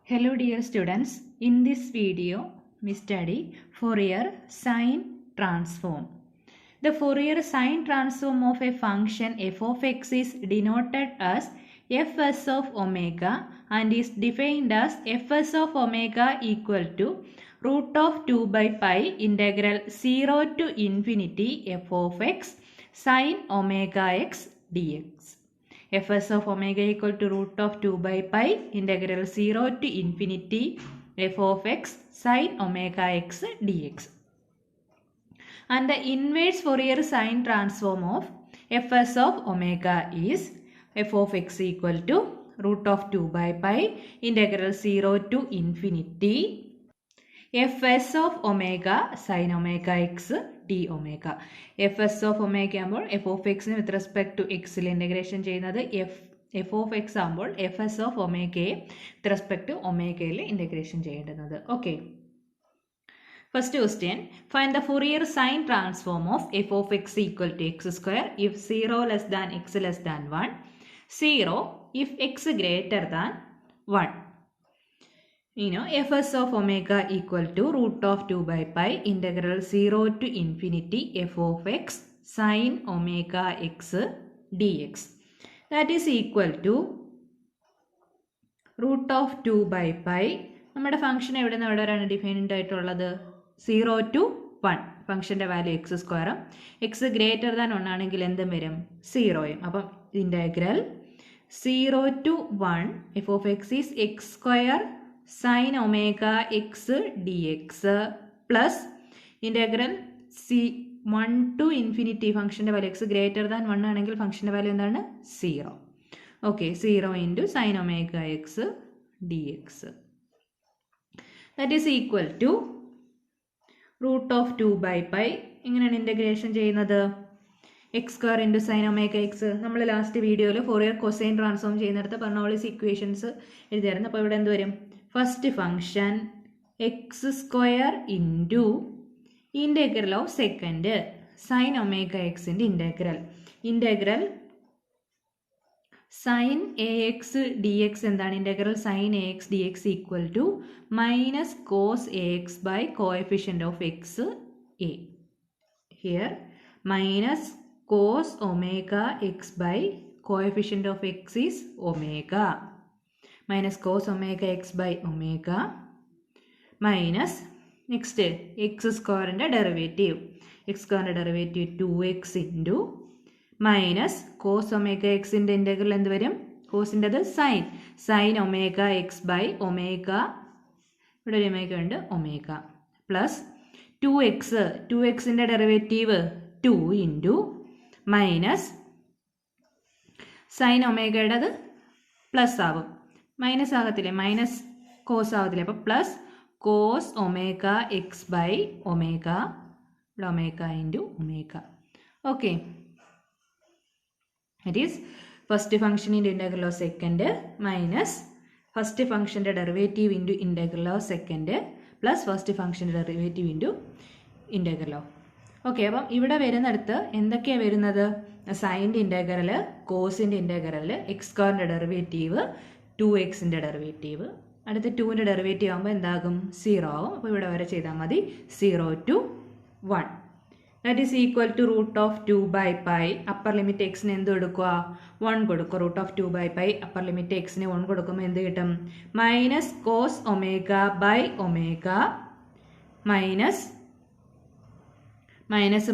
Hello dear students, in this video we study Fourier sine transform. The Fourier sine transform of a function f of x is denoted as fs of omega and is defined as fs of omega equal to root of 2 by pi integral 0 to infinity f of x sine omega x dx. Fs of omega equal to root of 2 by pi integral 0 to infinity f of x sine omega x dx. And the inverse Fourier sine transform of Fs of omega is f of x equal to root of 2 by pi integral 0 to infinity Fs of omega sin omega x d omega. Fs of omega ആകുമ്പോൾ f of x with respect to x integration ചെയ്യുന്നത് f of x ആകുമ്പോൾ fs of omega with respect to omega integration ചെയ്യേണ്ടുന്നത്. Okay. First question, find the Fourier sine transform of f of x equal to x square if 0 less than x less than 1, 0 if x greater than 1. Fs of omega equal to root of 2 by pi integral 0 to infinity f of x sine omega x dx. That is equal to root of 2 by pi. നമ്മുടെ function എവിടെ നിന്ന് എവിടെ വരെയാണ് defined ആയിട്ടുള്ളത്? 0 to 1. ഫംഗ്ഷൻ്റെ value X സ്ക്വയറും X greater than 1 ആണെങ്കിൽ എന്തും വരും? 0യും. അപ്പം integral 0 to 1 f of x is x square sin omega x dx plus integral 1 to infinity ഫംഗ്ഷൻ്റെ വാല്യൂ എക്സ് ഗ്രേറ്റർ ദാൻ 1 ആണെങ്കിൽ ഫംഗ്ഷൻ്റെ വാല്യൂ എന്താണ്? 0. Okay, 0 into sine omega X D X. That is equal to root of 2 by pi. എങ്ങനെയാണ് integration ചെയ്യുന്നത്? X square into sine omega X. നമ്മൾ last വീഡിയോയിൽ Fourier cosine transform ചെയ്യുന്നിടത്ത് Bernoulli's equations എഴുതിയായിരുന്നു. അപ്പോൾ ഇവിടെ എന്ത് വരും? First function X square into integral of second sine omega എക്സിൻ്റെ integral sine A X D X എന്താണ്? Integral sine A X D X equal to minus cos A X by coefficient of X A. Here minus cos omega X by coefficient of X is omega. Minus cos omega X by omega minus next X സ്ക്വയറിൻ്റെ derivative. X സ്ക്വയറിൻ്റെ derivative 2x into minus cos omega എക്സിൻ്റെ integral എന്ത് വരും? കോസിൻ്റെത് sine omega X by omega, ഇവിടെ ഒരു omega ഉണ്ട്, omega plus 2xൻ്റെ ഡെറിവേറ്റീവ് 2 ഇൻറ്റു മൈനസ് സൈൻ ഒമേഗയുടേത് പ്ലസ് ആവും, മൈനസ് ആകത്തില്ലേ, മൈനസ് കോസ് ആകത്തില്ലേ, അപ്പോൾ plus cos omega X by omega, ഇവിടെ omega into omega. Okay, that is first ഫംഗ്ഷനിൻ്റെ integral of second minus first ഫംഗ്ഷൻ്റെ derivative into integral of second plus first ഫംഗ്ഷൻ്റെ derivative into integral of. Okay, അപ്പം ഇവിടെ വരുന്നിടത്ത് എന്തൊക്കെയാണ് വരുന്നത്? സൈൻ്റെ ഇൻ്റഗ്രൽ, കോസിൻ്റെ ഇൻ്റഗ്രൽ, എക്സ് സ്ക്വയറിൻ്റെ ഡെറിവേറ്റീവ്, 2xൻ്റെ ഡെറിവേറ്റീവ്. അടുത്ത് 2ൻ്റെ ഡെറിവേറ്റീവ് ആകുമ്പോൾ എന്താകും? 0 ആകും. അപ്പോൾ ഇവിടെ വരെ ചെയ്താൽ മതി. 0 to 1. That is equal to root of 2 by pi. Upper limit എക്സിന് എന്ത് കൊടുക്കുക? 1 കൊടുക്കുക. Root of 2 by pi upper limit എക്സിന് 1 കൊടുക്കുമ്പോൾ എന്ത് കിട്ടും? Minus cos omega by omega minus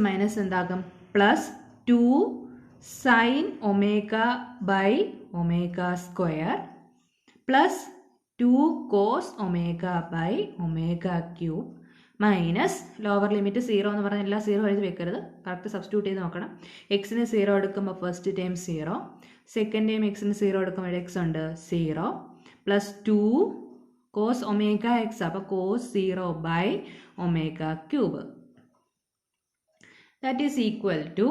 minus എന്താകും? Plus 2 sine omega by omega square plus 2 cos omega by omega cube minus lower limit 0 എന്ന് പറഞ്ഞാൽ എല്ലാ 0 എഴുതി വെക്കരുത്, കറക്റ്റ് സബ്സ്റ്റിറ്റ്യൂട്ട് ചെയ്ത് നോക്കണം. എക്സിന് 0 എടുക്കുമ്പോൾ ഫസ്റ്റ് ടൈം 0, സെക്കൻഡ് ടൈം എക്സിന് 0 എടുക്കുമ്പോൾ എക്സ് ഉണ്ട് 0 പ്ലസ് 2 കോസ് ഒമേഗ എക്സ്, അപ്പോൾ cos 0 by omega cube. That is equal to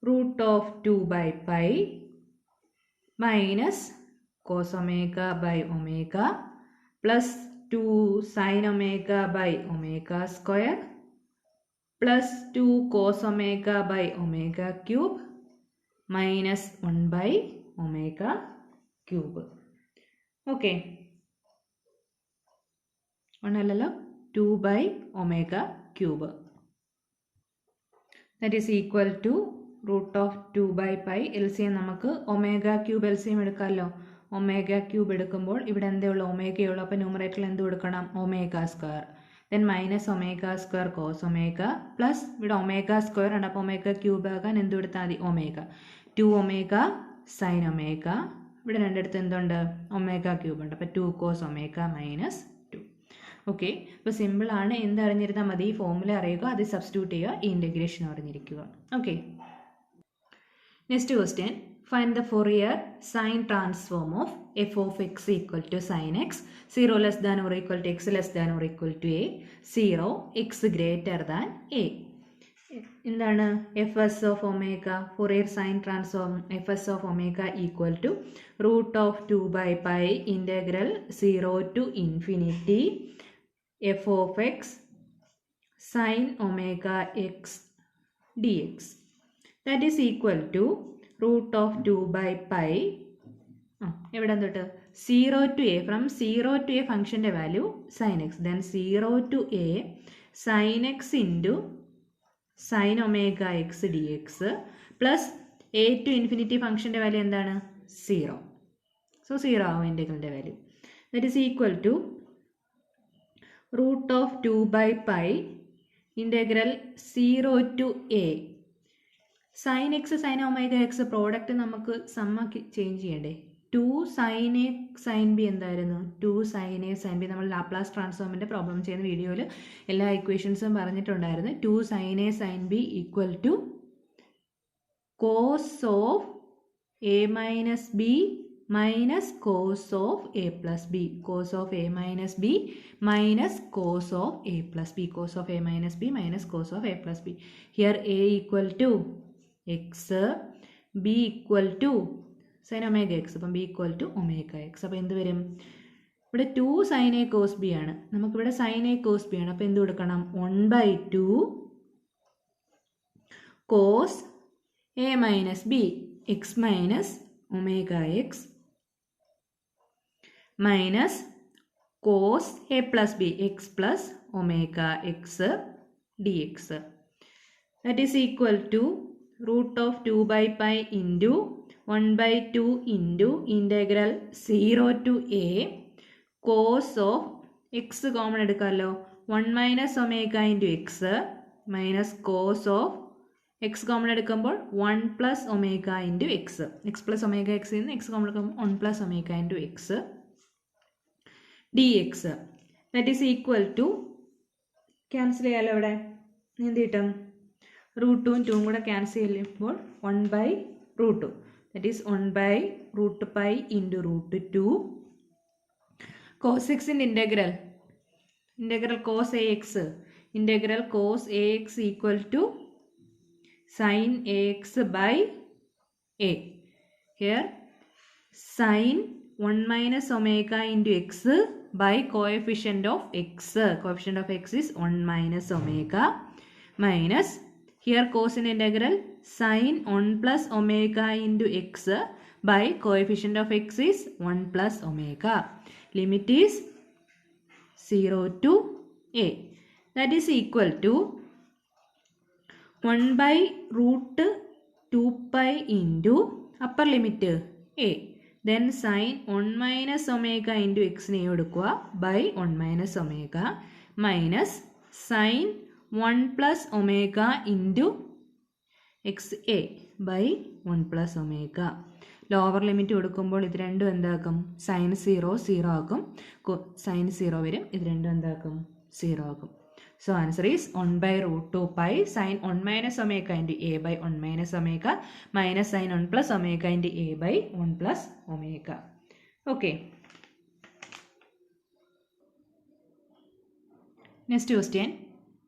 root of 2 by pi minus cos omega by omega plus 2 sin omega by omega square plus 2 cos omega by omega cube minus 1 by omega cube. Okay. 1 അല്ലല്ലോ 2 by omega cube. That is equal to root of 2 by pi. LCM നമുക്ക് omega cube LCM എടുക്കാമല്ലോ. omega cube എടുക്കുമ്പോൾ ഇവിടെ എന്തുള്ളൂ ഒമേഗയുള്ളൂ. അപ്പോൾ ന്യൂമറേറ്ററിൽ എന്ത് കൊടുക്കണം omega square. then minus omega square cos omega plus ഇവിടെ ഒമേഗ സ്ക്വയർ ഉണ്ട്. അപ്പോൾ ഒമേഗ ക്യൂബ് ആകാൻ എന്ത് കൊടുത്താൽ മതി ഒമേഗ. 2 omega sine omega. ഇവിടെ രണ്ടിടത്ത് എന്തുണ്ട് ഒമേഗ ക്യൂബ് ഉണ്ട്. അപ്പോൾ 2 കോസ് ഒമേഗ മൈനസ് 2. ഓക്കെ, അപ്പോൾ സിമ്പിളാണ്. എന്തറിഞ്ഞിരുന്നാൽ മതി ഈ ഫോർമുല അറിയുക, അത് സബ്സ്റ്റിറ്റ്യൂട്ട് ചെയ്യുക, ഈ ഇൻ്റഗ്രേഷൻ അറിഞ്ഞിരിക്കുക. Okay, next question. Find the Fourier sine transform of f of x equal to sin x, 0 less than or equal to x less than or equal to a, 0 x greater than a. എന്താണ് fs of omega? Fourier sine transform fs of omega equal to root of 2 by pi integral 0 to infinity f of x sin omega x dx. That is equal to root of 2 by pi എവിടെ തൊട്ട് 0 to a, from 0 to a ഫംഗ്ഷൻ്റെ value sin x, then 0 to a sin x into sin omega x dx plus a to infinity ഫംഗ്ഷൻ്റെ value എന്താണ് 0. So 0 ആവും ഇൻ്റഗ്രലിൻ്റെ value. That is equal to root of 2 by pi integral 0 to a sine X sine omega X product നമുക്ക് സമ്മക്ക് change ചെയ്യണ്ടേ. 2 sine A sine B എന്തായിരുന്നു 2 sine A sine B. നമ്മൾ Laplace ട്രാൻസ്ഫോമിൻ്റെ പ്രോബ്ലം ചെയ്യുന്ന വീഡിയോയിൽ എല്ലാ ഇക്വേഷൻസും പറഞ്ഞിട്ടുണ്ടായിരുന്നു. 2 sine A sine B equal to cos of A minus B minus cos of A plus B. Cos of A minus B minus cos of A plus B. Cos of A minus B minus cos of A plus B. Here A equal to x, B equal to sine omega x, അപ്പം B equal to omega x. അപ്പോൾ എന്ത് വരും ഇവിടെ 2 sine A cos B ആണ്, നമുക്കിവിടെ sine A cos B ആണ്. അപ്പോൾ എന്ത് കൊടുക്കണം 1/2 cos A minus B x minus omega x minus cos A plus B x plus omega X D X. That is equal to root of 2 by pi into 1/2 into integral 0 to a cos of x common എടുക്കാമല്ലോ 1 minus omega into x minus cos of x common എടുക്കുമ്പോൾ 1 plus omega into x. X plus omega x നിന്ന് x common എടുക്കുമ്പോൾ 1 plus omega into x D X. That is equal to cancel ചെയ്യാമല്ലോ. ഇവിടെ എന്ത് കിട്ടും root 2 2 കൂടെ cancel ചെയ്യുമ്പോൾ 1/√2. That is 1/√π into root 2 cos എക്സിൻ്റെ integral cos A X integral cos A X equal to sine A X by A. Here sine 1 minus omega into X by coefficient of X. Coefficient of X is 1 minus omega minus here cos in integral sin 1 plus omega into x by coefficient of x is 1 plus omega. Limit is 0 to a. That is equal to 1/√2 pi into upper limit a. Then sin 1 minus omega into x ne edukkuva by 1 minus omega minus sin 1 plus omega into xa by 1 plus omega. Lower limit കൊടുക്കുമ്പോൾ ഇത് രണ്ടും എന്താക്കും sign 0 0 ആക്കും. Sign 0 വരും, ഇത് രണ്ടും എന്താക്കും 0 ആക്കും. So answer is 1/√2 pi sin 1 minus omega into a by 1 minus omega minus sin 1 plus omega into a by 1 plus omega. Okay. Next question.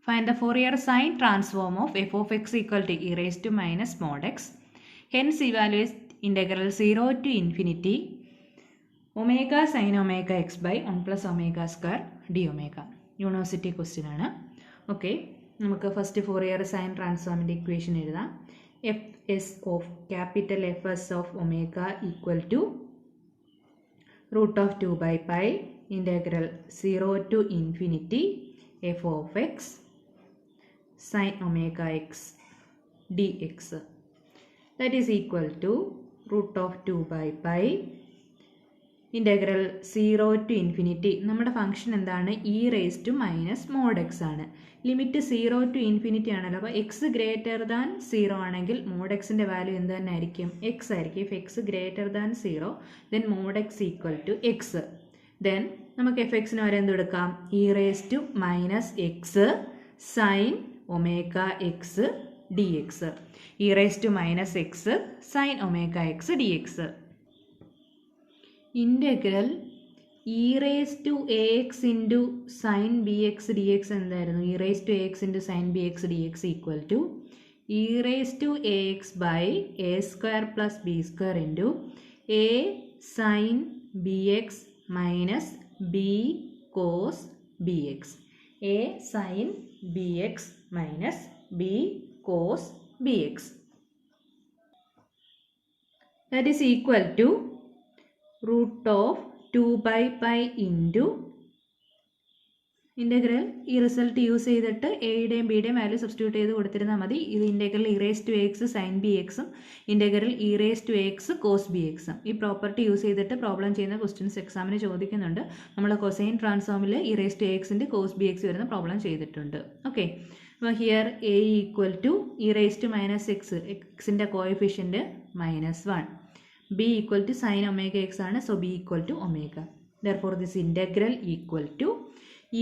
Find the Fourier sine transform of f of x equal to e raised to minus mod x. Hence evaluate integral 0 to infinity omega sin omega x by 1 plus omega square d omega. University question ആണ്. Okay, നമുക്ക് first Fourier sine ട്രാൻസ്ഫോമിൻ്റെ equation എഴുതാം. F S of capital F S of omega equal to root of 2 by pi integral 0 to infinity f of x sin omega x dx. That is equal to root of 2 by pi integral 0 to infinity. നമ്മുടെ function എന്താണ്? e raised to minus mod x ആണ്. Limit 0 to infinity ആണല്ലോ. അപ്പോൾ X greater than 0 ആണെങ്കിൽ mode എക്സിൻ്റെ value എന്ത് തന്നെ ആയിരിക്കും? എക്സ് ആയിരിക്കും. If X greater than 0 then mod X equal to X. Then നമുക്ക് എഫ് എക്സിന് വരെ എന്ത് എടുക്കാം? E raise to minus X sine omega X D X. E raise to minus X sine omega X D X. Integral E raise to A X into sine B X D X എന്തായിരുന്നു? E raise to A X into sine B X D X equal to E raise to A X by A square plus B square into A sine B x minus B cos B x. A sine B x minus B cos B x. That is equal to root of 2 by pi into integral ഈ result use ചെയ്തിട്ട് എയുടെയും ബിയുടെയും value substitute ചെയ്ത് കൊടുത്തിരുന്നാൽ മതി. ഇത് integral E raise to X sine B എക്സും integral E raise to X cos B എക്സും. ഈ പ്രോപ്പർട്ടി യൂസ് ചെയ്തിട്ട് പ്രോബ്ലം ചെയ്യുന്ന ക്വസ്റ്റ്യൻസ് എക്സാമിന് ചോദിക്കുന്നുണ്ട്. നമ്മൾ കൊസൈൻ ട്രാൻസ്ഫോമിൽ ഇ റേസ് ടു എക്സിൻ്റെ കോസ് ബി എക്സ് വരുന്ന പ്രോബ്ലം ചെയ്തിട്ടുണ്ട്. ഓക്കെ, അപ്പോൾ here A equal to E raise to minus X, എക്സിൻ്റെ coefficient -1. b equal to sin omega x ആണ്. So b equal to omega. Therefore this integral equal to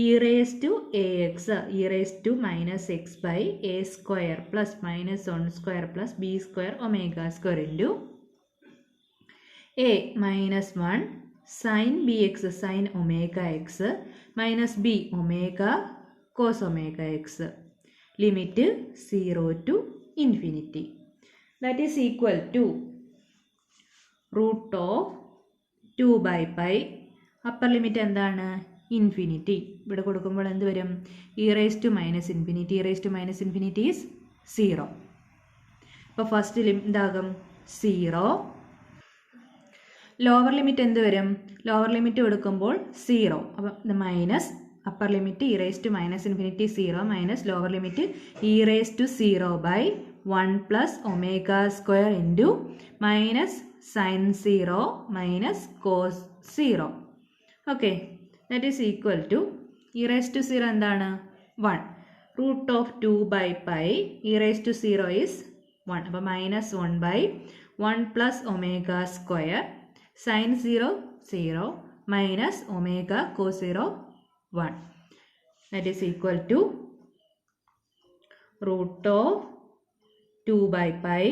e raised to ax, e raised to minus x by a square plus minus 1 square plus b square omega square into a minus 1 sin bx sin omega x minus b omega cos omega x. Limit 0 to infinity. That is equal to root of 2 by pi. Upper limit എന്താണ്? Infinity. ഇവിടെ കൊടുക്കുമ്പോൾ എന്ത് വരും? E raise to minus infinity. E raise to minus infinity is 0. അപ്പോൾ first എന്താകും? 0. Lower limit എന്ത് വരും? Lower limit കൊടുക്കുമ്പോൾ 0. അപ്പം ഇത് minus upper limit e raise to minus infinity 0 minus lower limit e raise to 0 by 1 plus omega square into minus sin 0 minus cos 0. Okay, that is equal to e raised to 0 എന്താണ്? 1. Root of 2 by pi e raised to 0 is 1. അപ്പോൾ minus 1 by 1 plus omega square sin 0 0 minus omega cos 0 1. That is equal to root of 2 by pi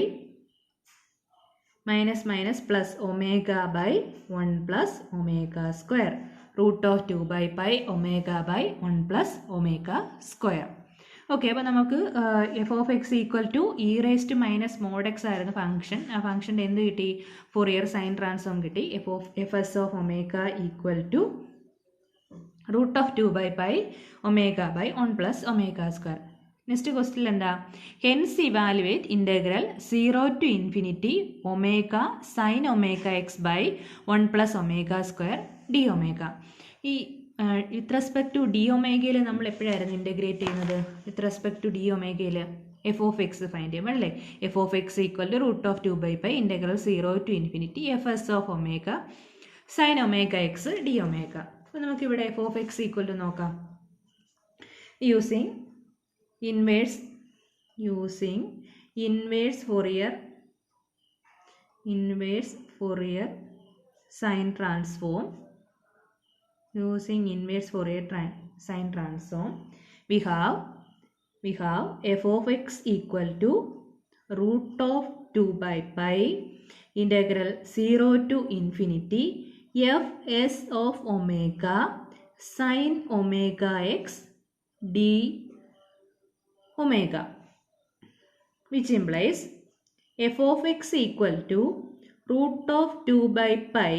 minus minus plus omega by 1 plus omega square. Root of 2 by pi omega by 1 plus omega square. Okay, അപ്പോൾ നമുക്ക് F of X equal to E raise to minus mod X ആയിരുന്നു function. ആ ഫംഗ്ഷൻ്റെ എന്ത് കിട്ടി? Fourier sine transform കിട്ടി. F S of omega equal to root of 2 by pi omega by 1 plus omega square. Next question എന്താ? Hence evaluate integral 0 to infinity omega sine omega X by 1 plus omega square D omega. ഈ with respect to D ഒമേഗയിൽ നമ്മൾ എപ്പോഴായിരുന്നു integrate ചെയ്യുന്നത്? With respect to D ഒമേഗയിൽ F of X find ചെയ്യും അല്ലേ? F of X equal to root of 2 by pi integral 0 to infinity F S of omega sine omega X D omega. അപ്പോൾ നമുക്കിവിടെ F of X equal to നോക്കാം. Using inverse Fourier sine transform. Using inverse Fourier sine transform, we have f of x equal to root of 2 by pi integral 0 to infinity f s of omega sin omega x d omega, which implies f of x equal to root of 2 by pi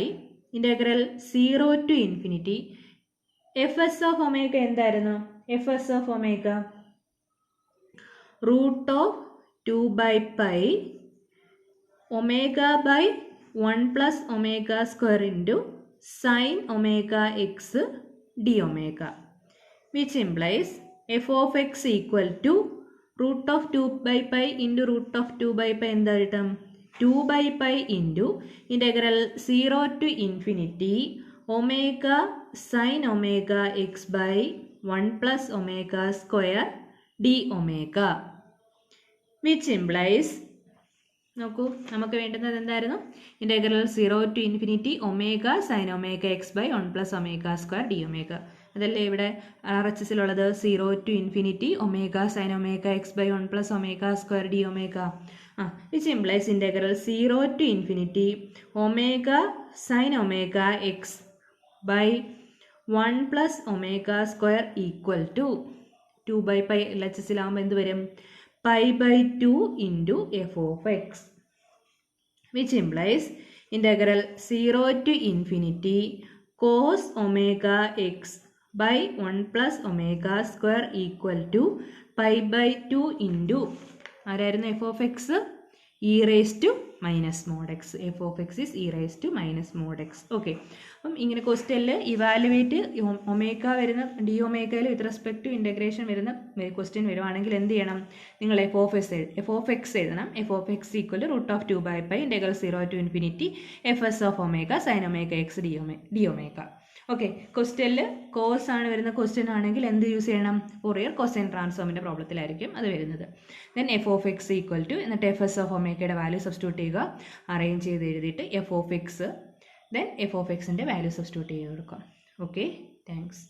integral 0 to infinity fs of omega എന്തായിരുന്നു? fs of omega root of 2 by pi omega by 1 plus omega square into sin omega x d omega, which implies f of x equal to root of 2 by pi into root of 2 by pi എന്താ കിട്ടും? 2 by pi into integral 0 to infinity omega sin omega x by 1 plus omega square d omega, which implies നോക്കൂ നമുക്ക് വേണ്ടുന്നത് എന്തായിരുന്നു? Integral 0 to infinity omega sin omega x by 1 plus omega square d omega. അതല്ലേ ഇവിടെ RHSിലുള്ളത് 0 to infinity omega sin omega x by 1 plus omega square d omega. which implies integral 0 to infinity omega sin omega x by 1 plus omega square equal to 2 by pi LHSിലാകുമ്പോൾ എന്ത് വരും? pi by 2 into f of x, which implies integral 0 to infinity cos omega x by 1 plus omega square equal to pi by 2 into ആരായിരുന്നു f of x? e raised to minus mod x. f of x is e raised to minus mod x. Okay, അപ്പം ഇങ്ങനെ ക്വസ്റ്റ്യനിൽ evaluate omega വരുന്ന d ഒമേഗയിൽ with respect to integration വരുന്ന question വരുവാണെങ്കിൽ എന്ത് ചെയ്യണം? നിങ്ങൾ എഫ് ഓഫ് എക്സ് എഴുതണം. F of X equal root of 2 by pi integral 0 to infinity f S of omega sine omega X D omega. Okay, ക്വസ്റ്റ്യനിൽ cos ആണ് വരുന്ന ക്വസ്റ്റ്യൻ ആണെങ്കിൽ എന്ത് യൂസ് ചെയ്യണം? ഫോറിയർ കൊസൈൻ ട്രാൻസ്ഫോമിൻ്റെ പ്രോബ്ലത്തിലായിരിക്കും അത് വരുന്നത്. Then f of X equal to എന്നിട്ട് എഫ് എസ് ഓഫ് ഒമേഗയുടെ വാല്യൂ സബ്സ്റ്റിറ്റ്യൂട്ട് ചെയ്യുക, അറേഞ്ച് ചെയ്ത് എഴുതിയിട്ട് f of x then f of എക്സിൻ്റെ വാല്യൂ സബ്സ്റ്റിറ്റ്യൂട്ട് ചെയ്ത് കൊടുക്കാം. Okay, thanks.